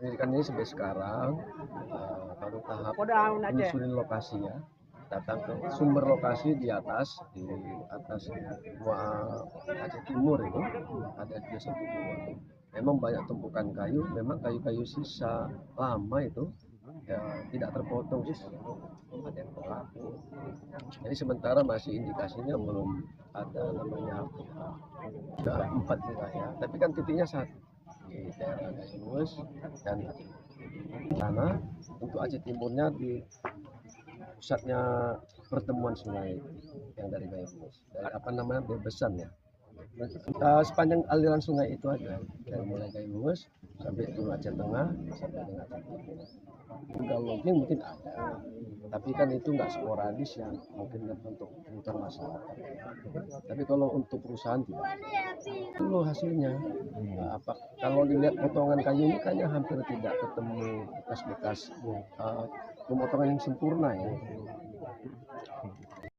penyelidikan ini sampai sekarang baru tahap menyusunin lokasi ya, datang ke sumber lokasi di atas gua Aceh Timur itu ada di satu gua. Memang banyak tumpukan kayu, memang kayu-kayu sisa lama itu ya, tidak terpotong sih, ada yang terlaku. Jadi sementara masih indikasinya belum ada namanya ada 4 wilayah, tapi kan titiknya satu di daerah Gayus dan sana untuk Aceh Timurnya di pusatnya pertemuan sungai yang dari Gayus, dari apa namanya Bebesan ya. Sepanjang aliran sungai itu ada dari mulai Gayus sampai ke Aceh Tengah sampai dengan Aceh Timur. Tinggal logging mungkin ada, tapi kan itu nggak sporadis ya, mungkin untuk kebutuhan masyarakat. Tapi kalau untuk perusahaan tidak. Itu loh hasilnya. Kalau dilihat potongan kayu ini kayaknya hampir tidak ketemu bekas-bekas pemotongan yang sempurna ya.